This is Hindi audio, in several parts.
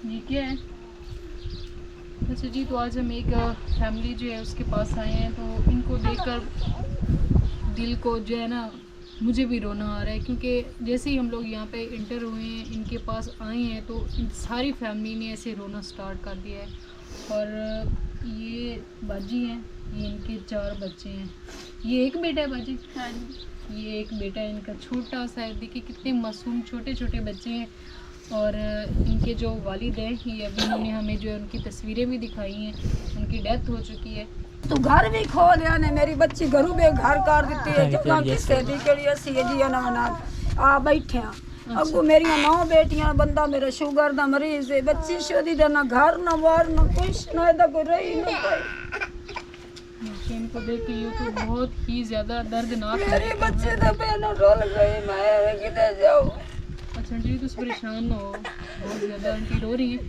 ये क्या है? अच्छा जी, तो आज हम एक फैमिली जो है उसके पास आए हैं, तो इनको देखकर दिल को जो है ना, मुझे भी रोना आ रहा है, क्योंकि जैसे ही हम लोग यहाँ पे इंटर हुए हैं, इनके पास आए हैं, तो इन सारी फैमिली ने ऐसे रोना स्टार्ट कर दिया है। और ये बाजी हैं, ये इनके 4 बच्चे हैं। ये एक बेटा है बाजी? हाँ जी। ये एक बेटा है इनका, छोटा सा है। देखिए कितने मासूम छोटे छोटे बच्चे हैं। और इनके जो वालिद हैं, ये अभी इन्होंने हमें जो है उनकी तस्वीरें भी दिखाई हैं। उनकी डेथ हो चुकी है। तू घर भी खो लिया ने, मेरी बच्ची घरों में घर कर दी है। जगह किसे दी कड़ी असी जी ना मना आ बैठे हैं। अगू मेरी 9 बेटियां, बंदा मेरा शुगर दा मरीज है, बच्ची शोदी दा ना घर ना बार ना कुछ ना इधर कोई रही ना कोई। इनको देख के ये तो बहुत ही ज्यादा दर्दनाक है। मेरे बच्चे तो बहनों डोल गई, मैं किधर जाऊं। अच्छा आंटी कुछ परेशान ना हो, बहुत ज़्यादा आंटी रो रही हैं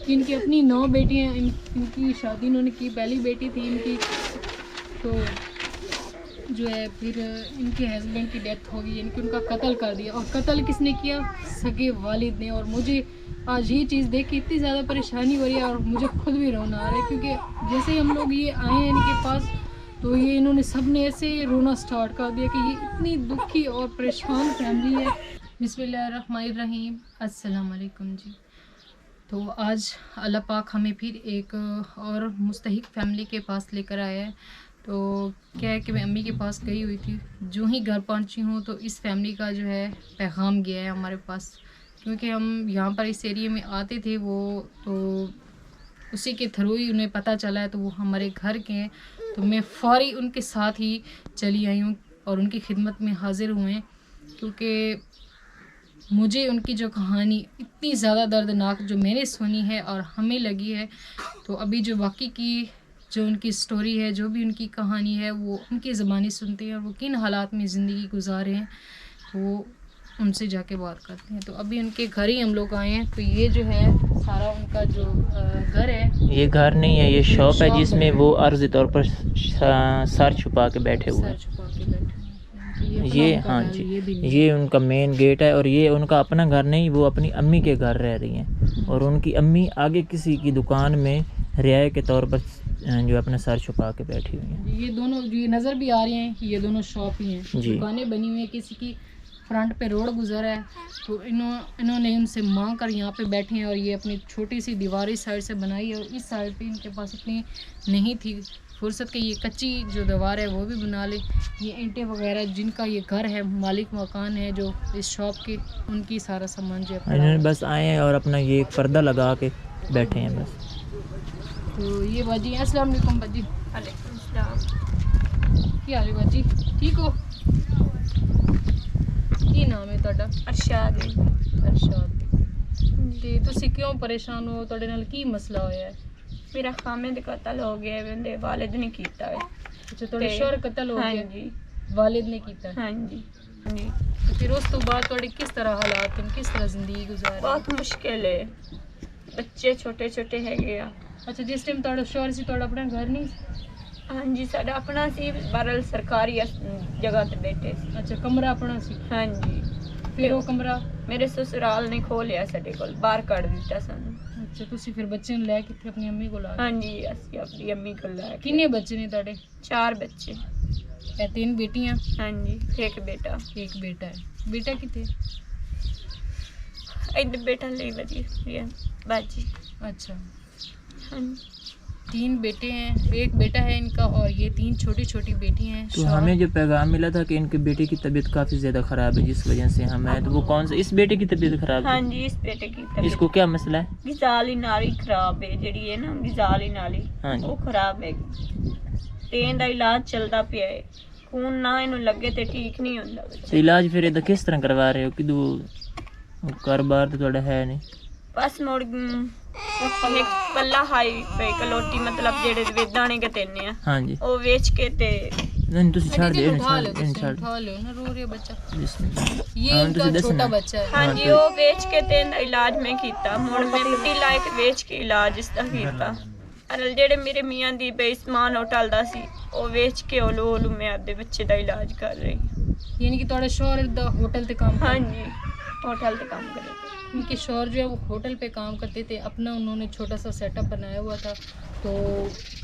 कि इनकी अपनी 9 बेटियाँ, इनकी शादी इन्होंने की, पहली बेटी थी इनकी, तो जो है फिर इनके हस्बैंड की डेथ हो गई, इनकी उनका कत्ल कर दिया। और कत्ल किसने किया? सगे वालिद ने। और मुझे आज ये चीज़ देख के इतनी ज़्यादा परेशानी हो रही है और मुझे खुद भी रोना आ रहा है, क्योंकि जैसे ही हम लोग ये आए हैं इनके पास, तो ये इन्होंने सब ने ऐसे रोना स्टार्ट कर दिया कि ये इतनी दुखी और परेशान फैमिली है। बिस्मिल्लाहिर्रहमानिर्रहीम, अस्सलाम वालेकुम जी। तो आज अल्लाह पाक हमें फिर एक और मुस्तहिक फैमिली के पास लेकर आया है। तो क्या है कि मैं अम्मी के पास गई हुई थी, जो ही घर पहुंची हूँ तो इस फैमिली का जो है पैगाम गया है हमारे पास, क्योंकि हम यहाँ पर इस एरिया में आते थे, वो तो उसी के थ्रू ही उन्हें पता चला है, तो वो हमारे घर के हैं। तो मैं फ़ौरी उनके साथ ही चली आई हूँ और उनकी खिदमत में हाजिर हुए हैं, क्योंकि मुझे उनकी जो कहानी इतनी ज़्यादा दर्दनाक जो मैंने सुनी है और हमें लगी है, तो अभी जो बाकी की जो उनकी स्टोरी है, जो भी उनकी कहानी है, वो उनकी ज़बानी सुनते हैं और वो किन हालात में ज़िंदगी गुजारे हैं, तो उनसे जाके बात करते हैं। तो अभी उनके घर ही हम लोग आए हैं। तो ये जो है सारा उनका जो घर है, ये घर नहीं है, ये शॉप है जिसमें वो अर्ज़ी तौर पर सर छुपा के बैठे हुए हैं। ये हाँ जी, ये उनका मेन गेट है और ये उनका अपना घर नहीं, वो अपनी अम्मी के घर रह रही हैं और उनकी अम्मी आगे किसी की दुकान में रियाया के तौर पर जो अपना सर छुपा के बैठी हुई हैं। ये दोनों जो नज़र भी आ रहे हैं, ये दोनों शॉप ही हैं, दुकानें बनी हुई हैं, किसी की फ्रंट पे रोड गुजरा है, तो इन्होंने उनसे मांग कर यहाँ पे बैठे हैं। और ये अपनी छोटी सी दीवार इस साइड से बनाई है और इस साइड पे इनके पास इतनी नहीं थी फुर्सत के ये कच्ची जो दीवार है वो भी बना ले। ये ईंटें वगैरह जिनका ये घर है, मालिक मकान है जो इस शॉप के, उनकी सारा सामान जो है इन्होंने बस आए हैं और अपना ये एक पर्दा लगा के बैठे हैं बस। तो ये बाजी, अस्सलाम वालेकुम बाजी। वालेकुम सलाम। क्या हाल है बाजी, ठीक हो? की नाम है ਤੁਹਾਡਾ? अरशाद। अरशाद। ਤੇ ਤੁਸੀਂ ਕਿਉਂ ਪਰੇਸ਼ਾਨ ਹੋ? ਤੁਹਾਡੇ ਨਾਲ ਕੀ ਮਸਲਾ ਹੋਇਆ ਹੈ? मेरा खामे दे कत्ल हो गया, मेरे वालिद ने कीता है। अच्छा, ਤੁਹਾਡੇ ਸ਼ੋਹਰ ਕਤਲ ਹੋ हाँ ਗਿਆ? जी। वालिद ने कीता? हाँ जी। जी। तो फिर उस तो बाद ਤੁਹਾਡੇ किस तरह हालात हैं, किस तरह जिंदगी गुजारे? बहुत मुश्किल है, बच्चे छोटे छोटे है गया। अच्छा, जिस टाइम ਤੁਹਾਡਾ ਸ਼ੋਹਰ ਸੀ, ਤੁਹਾਡਾ ਆਪਣਾ घर नहीं ਸੀ? हाँ जी, साडा अपना सी, बरल सरकारी जगह ते बैठे सी। अच्छा, कमरा अपना सी? हाँ जी। फिर वो कमरा मेरे ससुराल ने खो लिया, साडे कोल बाहर कढ़ दिता सानू। अच्छा, ਤੁਸੀਂ ਫਿਰ ਬੱਚਿਆਂ ਨੂੰ ਲੈ ਕੇ ਇੱਥੇ ਆਪਣੀ ਅੰਮੀ ਕੋਲ ਆ ਗਏ? हाँ जी, असि अपनी अम्मी को ला के। ਕਿੰਨੇ ਬੱਚੇ ਨੇ ਤੁਹਾਡੇ? 4 बच्चे। ਇਹ 3 बेटियां, हाँ जी, एक बेटा। एक बेटा है। बेटा कितने? इधर बेटा ले बजी बाजी। अच्छा, हाँ जी। 3 बेटे हैं, एक बेटा है इनका और ये 3 छोटी छोटी बेटी हैं। तो हमें जो पैगाम मिला था कि इनके बेटे की तबीयत काफ़ी ज़्यादा ख़राब है, जिस वजह से हम आए। तो वो कौन सा, इस बेटे की तबीयत ख़राब हाँ है? जी, इस बेटे की तबीयत, इसको क्या मसला है? गिजाली नाली खराब है, जड़ी है ना गिजाली नाली, हाँ जी। वो खराब है। तेन दा इलाज चलता पिया है, खून ना इनू लगे ते ठीक नहीं होंदा बच्चा। तो इलाज फिर इधर किस तरह करवा रहे हो कि कारोबार तो थोड़ा है नहीं? बस मुड़ एक पल्ला हाई पे कलोटी, मतलब जेड़े वेदाने के तेने आ, हाँ जी। वो बेच के ते नहीं तुसी छाड़ दे, उठा लो, छाड़ उठा लो ना, रो रहा बच्चा। बिस्मिल्लाह। ये हाँ, इनका तुसी दसना। छोटा बच्चा है। हाँ जी, वो बेच के तेन इलाज में कीता, मुड़ मैं मिट्टी लायक बेच के इलाज इसदा कीता। अरे जेड़े मेरे मियां दी बेईमान होटल दा सी, वो बेच के ओलू मैं आधे बच्चे दा इलाज कर रही। यानी कि ਤੁਹਾਡੇ ਸ਼ੋਹਰ ਦਾ ਹੋਟਲ ਤੇ ਕੰਮ हाँ जी, होटल ते काम करे। इनके शौहर जो है वो होटल पे काम करते थे, अपना उन्होंने छोटा सा सेटअप बनाया हुआ था। तो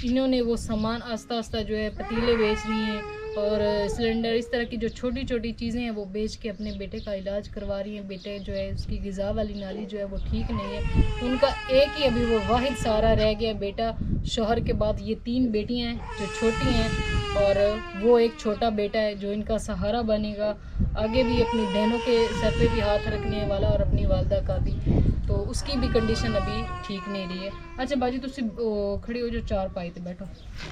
इन्होंने वो सामान आस्ता आस्ता जो है पतीले बेच रही हैं और सिलेंडर, इस तरह की जो छोटी छोटी चीज़ें हैं वो बेच के अपने बेटे का इलाज करवा रही हैं। बेटे जो है उसकी ग़िज़ा वाली नाली जो है वो ठीक नहीं है। उनका एक ही अभी वो वाहिद सहारा रह गया बेटा। शौहर के बाद ये 3 बेटियां हैं जो छोटी हैं और वो एक छोटा बेटा है जो इनका सहारा बनेगा। आगे भी अपनी बहनों के सर पे भी हाथ रखने वाला और अपनी वालदा का भी, तो उसकी भी कंडीशन अभी ठीक नहीं रही है। अच्छा बाजी तुम खड़ी हो, जो 4 पाई थे बैठो,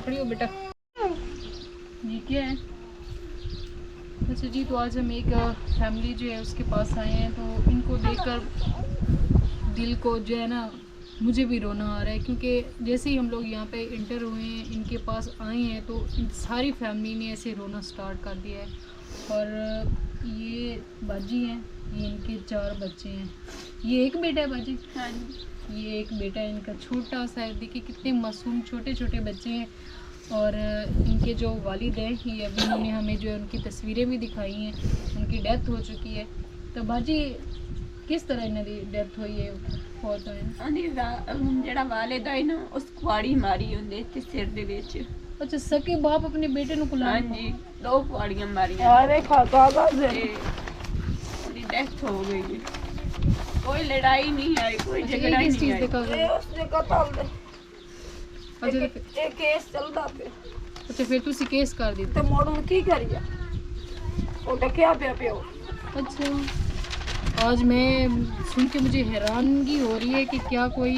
खड़ी हो बेटा। ये क्या है? अच्छा जी, तो आज हम एक फैमिली जो है उसके पास आए हैं, तो इनको देखकर दिल को जो है ना, मुझे भी रोना आ रहा है, क्योंकि जैसे ही हम लोग यहाँ पे इंटर हुए हैं, इनके पास आए हैं, तो इन सारी फैमिली ने ऐसे रोना स्टार्ट कर दिया है। और ये बाजी हैं, ये इनके 4 बच्चे हैं। ये एक बेटा है बाजी? हाँ, ये एक बेटा है इनका, छोटा सा है। देखिए कितने मासूम छोटे छोटे बच्चे हैं। और इनके जो वालिद हैं, ये अभी इन्होंने हमें जो है उनकी तस्वीरें भी दिखाई हैं, उनकी डेथ हो चुकी है। तो बाजी किस तरह इन्हें डेथ हुई है? बहुत ਜਿਹੜਾ ਵਾਲਿਦ ਹੈ ਨਾ ਉਸ ਕੁਆੜੀ ਮਾਰੀ ਹੁੰਦੇ ਤੇ ਸਿਰ ਦੇ ਵਿੱਚ। अच्छा, सके बाप अपने बेटे ਨੂੰ ਕੁਲਾ? ਹਾਂਜੀ, 2 ਕੁਆੜੀਆਂ ਮਾਰੀਆਂ। ਆ ਦੇਖਾ ਕਾਗਜ਼ ਤੇ ਉਹਦੀ ਡੈਥ ਹੋ ਗਈ ਹੈ। ਕੋਈ ਲੜਾਈ ਨਹੀਂ ਆਈ, ਕੋਈ ਝਗੜਾ किस चीज़ नहीं ਦੇ आया। कागज? ਉਸਦੇ ਕਤਲ ਦੇ अच्छा, ਇਹ ਕੇਸ ਚੱਲਦਾ ਪਿਆ अच्छा फिर ਤੁਸੀਂ केस कर ਦਿੱਤਾ? ਤੇ ਮੋੜ ਹੁਣ ਕੀ ਕਰੀਏ? ਉਹ ਡੱਕਿਆ ਪਿਆ ਪਿਓ। अच्छा, आज मैं सुन के मुझे हैरानगी हो रही है कि क्या कोई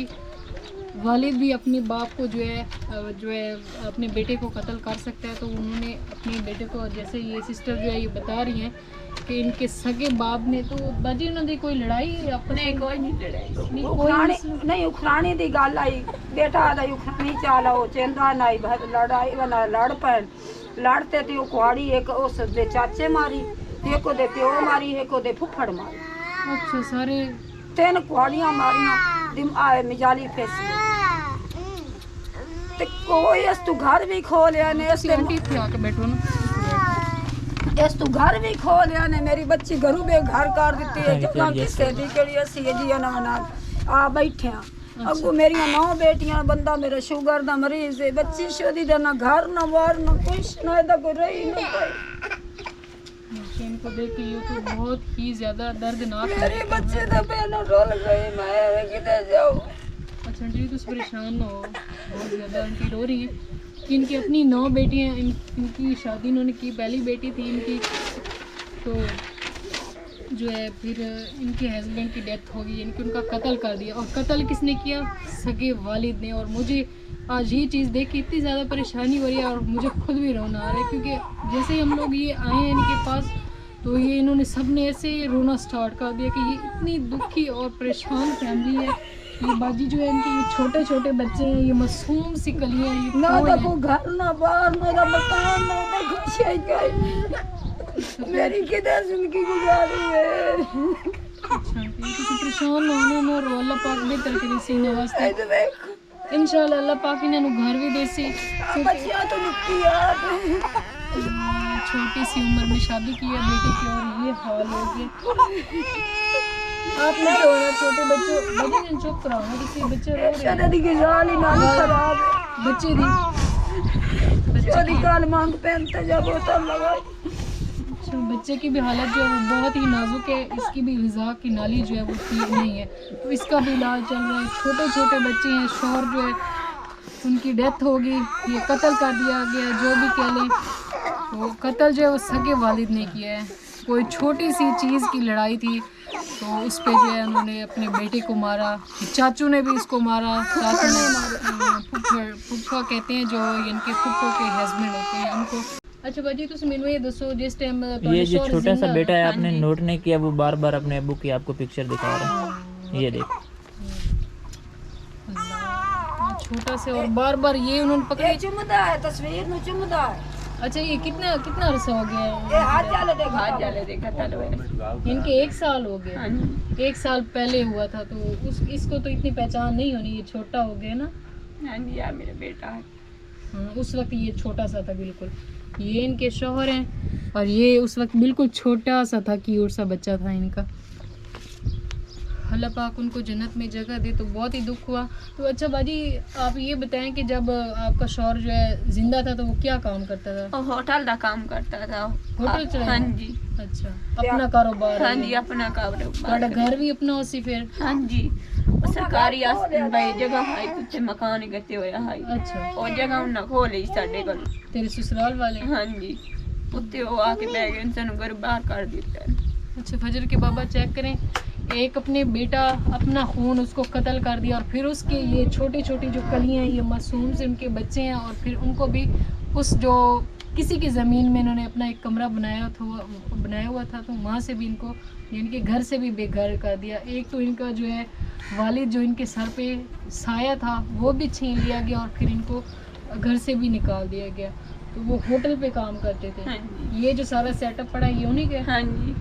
वालिद भी अपने बाप को जो है अपने बेटे को कत्ल कर सकता है। तो उन्होंने अपने बेटे को, जैसे ये सिस्टर जो है ये बता रही हैं कि इनके सगे बाप ने, तो बाजी उन्होंने कोई लड़ाई अपने ਕੋਈ ਨਹੀਂ ਲੜਾਈ। नहीं, ਉਖਰਾਣੀ कोई ਨਹੀਂ, ਉਖਰਾਣੀ ਦੀ ਗੱਲ ਆਈ, ਬੇਟਾ ਦਾ ਉਖਰਾਣੀ ਚਾਲ ਉਹ ਚੰਦਾ ਨਹੀਂ ਭਰ ਲੜਾਈ ਵਾਲਾ ਲੜ ਪੈਣ ਲੜਤੇ ਤੇ ਉਹ ਕੁਆੜੀ ਇੱਕ ਉਸ ਦੇ ਚਾਚੇ ਮਾਰੀ, ਇੱਕ ਉਹਦੇ ਪਿਓ ਮਾਰੀ, ਇੱਕ ਉਹਦੇ ਫੁੱਫੜ ਮਾਰੀ। अच्छा, सारे 3 ਕੁਆੜੀਆਂ ਮਾਰੀਆਂ ਮਿਜਾਲੀ ਫੇਸ ਤੇ ਕੋਈ ਇਸ ਤੂੰ ਘਰ ਵੀ ਖੋਲਿਆ ਨੇ, ਇਸ ਦੇ आंटी थे आके बैठो ना। ਇਸ ਤੂੰ ਘਰ ਵੀ ਖੋਲਿਆ ਨੇ, ਮੇਰੀ ਬੱਚੀ ਘਰੋਂ ਬੇਘਰ ਕਰ ਦਿੱਤੀ ਹੈ। ਜਦਾਂ ਕਿਸੇ ਦੀ ਕਿਹੜੀ ਅਸੀਂ ਜੀ ਇਹਨਾਂ ਨਾਲ ਆ ਬੈਠੇ ਆ। ਅੱਗੋਂ ਮੇਰੀਆਂ 9 ਬੇਟੀਆਂ, ਬੰਦਾ ਮੇਰਾ ਸ਼ੂਗਰ ਦਾ ਮਰੀਜ਼ ਹੈ, ਬੱਚੀ ਸ਼ੋਦੀ ਦਾ, ਨਾ ਘਰ ਨਾ ਬਾਹਰ ਨਾ ਕੁਛ, ਨਾ ਇਹਦਾ ਕੋਈ ਰਹੀ ਨਾ ਕੋਈ। इनको देख के ये तो बहुत ही ज़्यादा दर्दनाक है। मेरे बच्चे तो पहले रोल गए, मैं किधर जाऊँ? अच्छा आंटी तो परेशान हो, बहुत ज़्यादा आंटी रो रही हैं कि इनकी अपनी 9 बेटियाँ, इनकी शादी इन्होंने की, पहली बेटी थी इनकी, तो जो है फिर इनके हस्बैंड की डेथ हो गई, इनकी उनका कत्ल कर दिया। और कत्ल किसने किया? सगे वालिद ने। और मुझे आज ये चीज़ देख के इतनी ज़्यादा परेशानी हो रही है और मुझे खुद भी रोना आ रहा है, क्योंकि जैसे ही हम लोग ये आए हैं इनके पास, तो ये इन्होंने सब ने ऐसे रोना स्टार्ट कर दिया कि ये इतनी दुखी और परेशान फैमिली है। ये बाजी जो है इनके, ये छोटे छोटे बच्चे हैं, ये मासूम सी कलियाँ हैं, ये ना खोए तो हैं। कोई घर ना बाहर, मेरा मकान ना तो कुछ है ही। मेरी किधर जिंदगी गुजारी है? अच्छा आंटी, तुसी परेशान होने ना रो, अल्लाह पाक बेहतर करे सी इन्हां वास्ते। ऐसे देख, इंशाल्लाह अल्लाह पाक इन्हां नु घर भी देसी। बच्चियां तो निकली यार। छोटी सी उम्र में शादी की है बेटी की और ये हाल हो गया। आप नहीं रो रहे, छोटे बच्चों, बच्चे चुप कराओ ना, किसी बच्चे रो रहे शादी दी गुजारी ना खराब है। बच्चे दी शादी काल मांग पहनते जब होता लगा। अच्छा, बच्चे की भी हालत जो है वो बहुत ही नाजुक है, इसकी भी ग़िज़ा की नाली जो है वो ठीक नहीं है, तो इसका भी इलाज चल रहा है। छोटे छोटे बच्चे हैं, शौहर जो है उनकी डेथ होगी, ये कत्ल कर दिया गया, जो भी कह लें, तो कत्ल जो है वो सगे वालिद ने किया है। कोई छोटी सी चीज़ की लड़ाई थी, तो उस पे जो है उन्होंने अपने बेटे को मारा, चाचू ने भी इसको मारा, चाचू ने फुफ्फा कहते हैं जो इनके फुफ्फो के हस्बैंड होते हैं उनको। अच्छा बाजी तुम मैनू ये दसो, जिस टाइम ये जो छोटा सा बेटा है आपने नोट नहीं किया, वो बार बार अपने अब्बू की आपको पिक्चर दिखा रहा है, ये देखो छोटा से, और बार बार ये उन्होंने पकड़े। ये चुमदा है, तस्वीर नु चुमदा है। अच्छा, ये कितना अरसा हो गया ये हाथ जाले देखा था इनके? 1 साल हो गया। 1 साल पहले हुआ था, तो इसको तो इतनी पहचान नहीं होनी, ये छोटा हो गया ना। हाँ जी, यार मेरा बेटा है। उस वक्त ये छोटा सा था बिल्कुल। ये इनके शौहर हैं और ये उस वक्त बिल्कुल छोटा सा था, क्यूट सा बच्चा था इनका। अल्लाह पाक उनको जन्नत में जगह दे। तो बहुत ही दुख हुआ। तो अच्छा बाजी, आप ये बताएं कि जब आपका शौहर जो है जिंदा था तो वो क्या काम करता था? वो होटल का काम करता था। होटल चलाया? हाँ जी। अच्छा, अपना कारोबार? हाँ जी, अपना कारोबार। ਤੁਹਾਡਾ घर भी अपना उसी फिर? हाँ जी, वो सरकारी भाई जगह है, कुछ मकान गते होया है। अच्छा, वो जगह उन्हें खो ली साडे कोल। तेरे ससुराल वाले? हाँ जी, उत्ते वो आके बैठ गए, सानू घर बाहर कर दिता। अच्छा, फजर के बाबा चेक करें, एक अपने बेटा अपना खून उसको कत्ल कर दिया, और फिर उसके ये छोटी छोटी जो कलियां, ये मासूम से उनके बच्चे हैं, और फिर उनको भी उस जो किसी की ज़मीन में इन्होंने अपना एक कमरा बनाया हुआ था, तो वहाँ से भी इनको यानी कि घर से भी बेघर कर दिया। एक तो इनका जो है वालिद जो इनके सर पे साया था वो भी छीन लिया गया, और फिर इनको घर से भी निकाल दिया गया। तो वो होटल पे काम करते थे। हाँ जी। ये जो सारा सेटअप पड़ा है ये उन्हीं के? हाँ जी।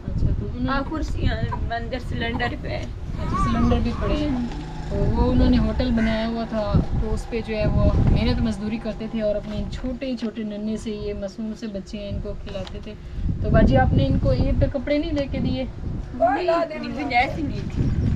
अच्छा, तो उन्होंने कुर्सियाँ अंदर सिलेंडर पे। अच्छा, सिलेंडर भी पड़े हैं। तो वो उन्होंने होटल बनाया हुआ था, तो उस पे जो है वो मेहनत मजदूरी करते थे, और अपने छोटे छोटे नन्हे से ये मासूम से बच्चे हैं इनको खिलाते थे। तो बाजी, आपने इनको ईद पे कपड़े नहीं लेके दिए? गुंजाइश ही नहीं थी।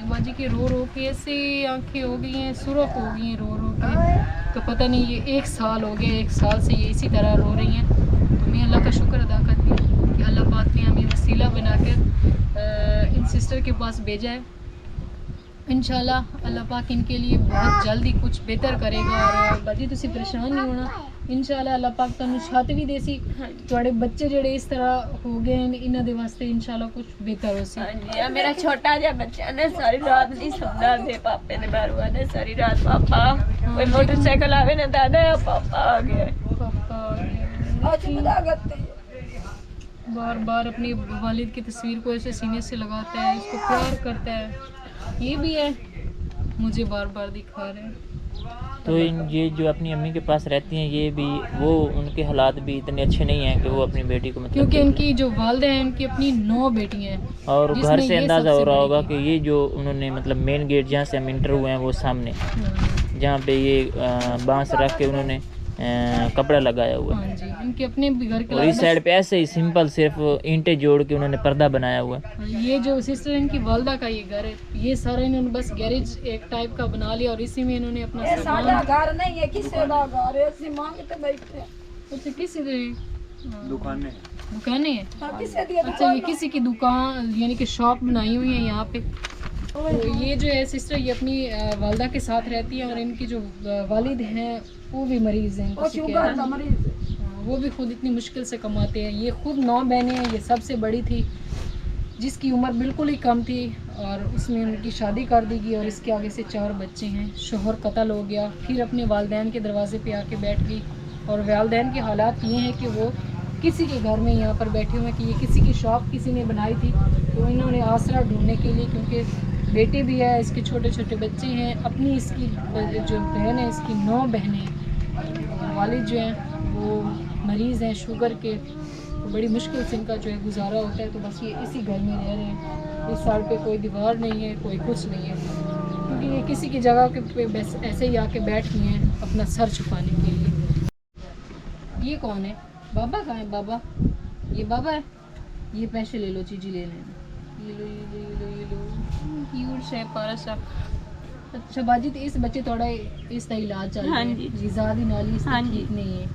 बाजी के रो रो के ऐसे आंखें हो गई हैं, सुरख हो गई हैं रो रो के। तो पता नहीं ये 1 साल हो गया, 1 साल से ये इसी तरह रो रही हैं। तो मैं अल्लाह का शुक्र अदा करती हूँ कि अल्लाह पाक ने हमें वसीला बनाकर इन सिस्टर के पास भेजा है। इंशाल्लाह अल्लाह पाक इनके लिए बहुत जल्दी कुछ बेहतर करेगा। और बाजी तुसी परेशान नहीं होना, इंशाल्लाह अल्लाह पाक तुहानू छत भी देसी, तुहाडे बच्चे जेड़े इस तरह हो गए हैं इन्हां दे वास्ते इंशाल्लाह कुछ बेहतर होसी। हाँ जी, मेरा छोटा जा बच्चा ने सारी रात नहीं सोना दे, पापे ने बाहर आने सारी रात, पापा कोई मोटरसाइकिल आवे ना दादा पापा आ गए, पापा बार बार अपनी वालिद की तस्वीर को ऐसे सीने से लगाता है, इसको प्यार करता है। ये भी है, मुझे बार बार दिखा रहे हैं। तो ये जो अपनी अम्मी के पास रहती हैं, ये भी वो उनके हालात भी इतने अच्छे नहीं हैं कि वो अपनी बेटी को मतलब, क्योंकि इनकी जो वालिदा हैं इनकी अपनी 9 बेटियां हैं, और घर जिसमें से ये अंदाज़ा हो सबसे रहा बड़ी होगा थी। कि ये जो उन्होंने मतलब मेन गेट जहाँ से हम इंटर हुए हैं वो सामने जहाँ पे ये बांस रख के उन्होंने कपड़ा लगाया हुआ है। हाँ जी, इनके अपने भी घर के और इस साइड पे ऐसे ही सिंपल सिर्फ ईंटें जोड़ के उन्होंने पर्दा बनाया हुआ है। ये जो सिस्टर इनकी वालिदा का ये घर है, ये सारा इन्होंने बस गैरेज एक टाइप का बना लिया, और इसी में इन्होंने अपना ये साडा सामान। घर नहीं है, किसी का घर है, ਅਸੀਂ मांगते बैठे। अच्छा, किसी दुकानें हैं? हाँ, किसी दी अच्छा, ये किसी की दुकान यानी कि शॉप बनाई हुई है यहाँ पे। तो ये जो है सिस्टर ये अपनी वालिदा के साथ रहती है, और इनकी जो वालिद हैं वो भी मरीज़ हैं, वो किसी के शुगर का मरीज है। हाँ, वो भी खुद इतनी मुश्किल से कमाते हैं। ये खुद 9 बहनें हैं, ये सबसे बड़ी थी जिसकी उम्र बिल्कुल ही कम थी, और उसमें उनकी शादी कर दी गई, और इसके आगे से 4 बच्चे हैं। शोहर कत्ल हो गया, फिर अपने वालिदैन के दरवाजे पे आके बैठ गई, और वालिदैन के हालात ये हैं कि वो किसी के घर में यहाँ पर बैठे हुए हैं कि ये किसी की शॉप किसी ने बनाई थी, तो इन्होंने आसरा ढूंढने के लिए, क्योंकि बेटी भी है, इसके छोटे छोटे बच्चे हैं, अपनी इसकी जो बहन है इसकी 9 बहनें, वालिद जो हैं वो मरीज़ हैं शुगर के, तो बड़ी मुश्किल से इनका जो है गुजारा होता है। तो बस ये इसी घर में रह रहे हैं। इस साल पे कोई दीवार नहीं है, कोई कुछ नहीं है, क्योंकि ये किसी की जगह के पे बस ऐसे ही आके बैठ गए हैं अपना सर छुपाने के लिए। ये कौन है? बाबा कहाँ है? बाबा, ये बाबा है। ये पैसे ले लो, चीज़ी ले लेना, ये लो ये लो ये लो ये लो, क्यूट सा प्यारा सा। अच्छा बाजी, तो इस बच्चे थोड़ा इसका इलाज चल रहा हाँ है, जी। गिज़ादी नाली इसकी हाँ जी। ठीक नहीं है।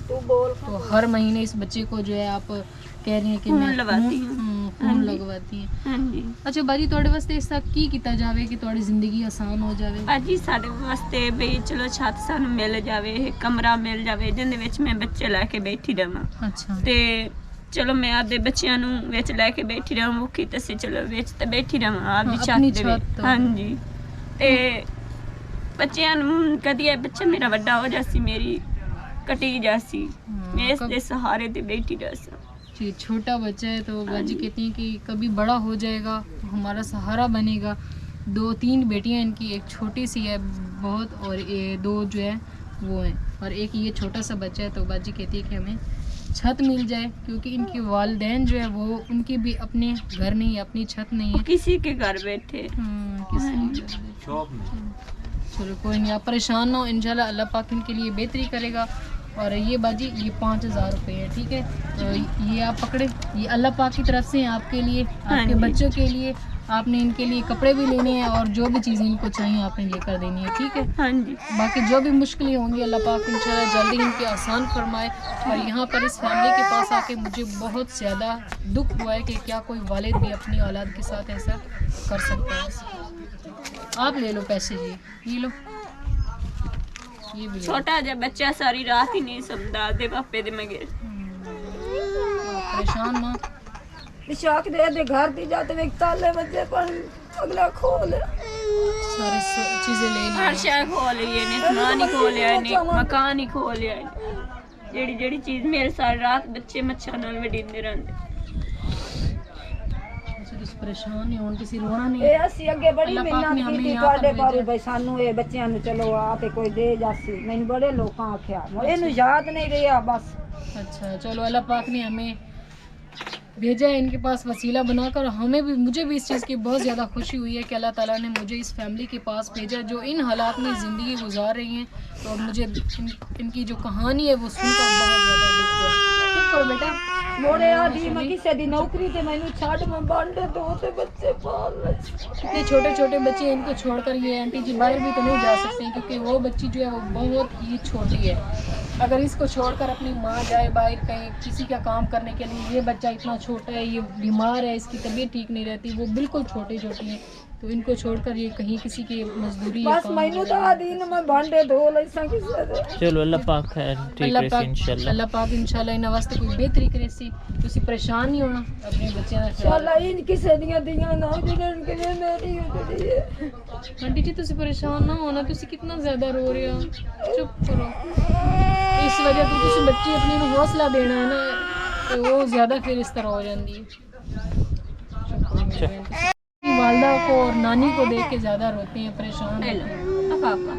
तू बोल। तो हर महीने इस बच्चे को जो है आप कह रही हैं कि खून मैं लगवाती हूँ। खून हाँ जी। लगवाती हैं। हाँ जी। अच्छा बाजी, थोड़े वास्ते इसका की किया जावे कि थोड़ी जिंदगी आसान हो जावे? भाजी साढ़े वास्ते बई चलो छत सानू मिल जावे, कमरा मिल जावे जिंदे विच मैं बच्चे लैके बैठी रहां, अच्छा, ते चलो मैं आपदे बच्चियां नू विच लैके बैठी रहां, मुखी तसी चलो विच ते बैठी रहां आपदी हाँ, छत अपनी दे छत विच। तो। हाँ जी, ते बच्चियां नू कदी ये बच्चा मेरा वड्डा हो जासी, मेरी कटी जासी, हाँ, मैं इसके सहारे ते बैठी रहसा। जी, छोटा बच्चा है तो बाजी कहती हैं कि कभी बड़ा हो जाएगा तो हमारा सहारा बनेगा। 2-3 बेटियां इनकी, एक छोटी सी है बहुत, और ये 2 जो है वो हैं, और एक ये छोटा सा बच्चा है। तो बाजी कहती है कि हमें छत मिल जाए, क्योंकि इनके वालिदैन जो है वो उनके भी अपने घर नहीं है, अपनी छत नहीं है। किसी के घर बैठे। किसी के घर में। चलो कोई नहीं, आप परेशान ना हो, इंशाल्लाह अल्लाह पाक इनके लिए बेहतरी करेगा। और ये बाजी ये 5000 रुपये है, ठीक है। तो ये आप पकड़े, ये अल्लाह पाक की तरफ से हैं आपके लिए, आपके बच्चों के लिए। आपने इनके लिए कपड़े भी लेने हैं और जो भी चीज़ें इनको चाहिए आपने लेकर देनी है, ठीक है। हाँ जी। बाकी जो भी मुश्किलें होंगी अल्लाह पाक इंशाल्लाह जल्दी इनके आसान फरमाए। और यहाँ पर इस फैमिली के पास आके मुझे बहुत ज़्यादा दुख हुआ है कि क्या कोई वालिद भी अपनी औलाद के साथ ऐसा कर सकता है। आप ले लो पैसे, ये लो, ये भी ले लो। छोटा जब बच्चा सारी रात ही नहीं समझा दे पापे दे मगर परेशान माँ, विशाख दे घर दी जाते एक ताले बच्चे पर अगला खोल सारे चीज़ें ले ली। हर शय खोल लिये ने, सामान ही खोल लिया ने, मकान ही खोल लिया ने। जेड़ी जेड़ी चीज मेरे सारी रात बच्चे मच्छर नाल वडींदे रहंदे। ਤੁਸੀਂ ਪਰੇਸ਼ਾਨ ਨਹੀਂ ਹੋਣ, ਕਿਸੇ ਰੋਣਾ ਨਹੀਂ। ਇਹ ਅਸੀਂ ਅੱਗੇ ਬੜੀ ਅੱਲਾਹ ਪਾਕ ਨੇ ਮਿਹਨਤ ਹਮੇं ਕੀਤੀ यहाँ ਤੁਹਾਡੇ पर ਬਾਰੇ भेजा। ਬਈ ਸਾਨੂੰ ਇਹ ਬੱਚਿਆਂ ਨੂੰ ਚਲੋ ਆ ਤੇ ਕੋਈ ਦੇ ਜਾਸੀ। ਮੈਨੂੰ ਬੜੇ ਲੋਕਾਂ ਆਖਿਆ ਇਹਨੂੰ ਯਾਦ नहीं ਰਿਹਾ बस। अच्छा चलो अल्लाह पाक ने हमें भेजा है इनके पास वसीला बनाकर। हमें भी, मुझे भी इस चीज़ की बहुत ज़्यादा खुशी हुई है कि अल्लाह ताला ने मुझे इस फैमिली के पास भेजा जो इन हालात में ज़िंदगी गुजार रही हैं। तो मुझे इनकी जो कहानी है वो सुनकर बहुत ज़्यादा दुख हुआ। चुप करो बेटा, मोड़े आदि मैं किसी दी नौकरी ते मैनू छाड़ मैं बांडे दो ते बच्चे पाल ले। इतने छोटे छोटे बच्चे हैं, इनको छोड़कर ये आंटी जी बाहर भी तो नहीं जा सकते हैं क्योंकि वो बच्ची जो है वो बहुत ही छोटी है। अगर इसको छोड़कर अपनी माँ जाए बाहर कहीं किसी का काम करने के लिए, ये बच्चा इतना छोटा है, ये बीमार है, इसकी तबीयत ठीक नहीं रहती, वो बिल्कुल छोटी छोटी है, तो इनको छोड़कर ये कहीं किसी की मजदूरी या बस काम मैनू तो करने- आदि न मैं बांडे दो लैसा किसी दे। चलो अल्लाह पाक खैर ठीक अल्लाह रहे पाक इंशाल्लाह। अल्लाह पाक इंशाल्लाह इन्हां वास्ते कोई बेहतरी करे सी। तुसी परेशान नहीं होना, अपने बच्चों का ख्याल शाला इन किसी दियां दियां ना जिन्हन के मेरी उजड़ी है। रखो। आंटी जी तुसी परेशान ना होना, तुसी कितना ज़्यादा रो रहे हो, चुप करो। इस वजह तो तुसी बच्ची अपनी नूं हौसला देना है ना, तो वो ज़्यादा फिर इस तरह हो जाती है। चुप करो मेरी बहन, तुसी वालदा को और नानी को देख के ज़्यादा रोते हैं, परेशान होते हैं। पापा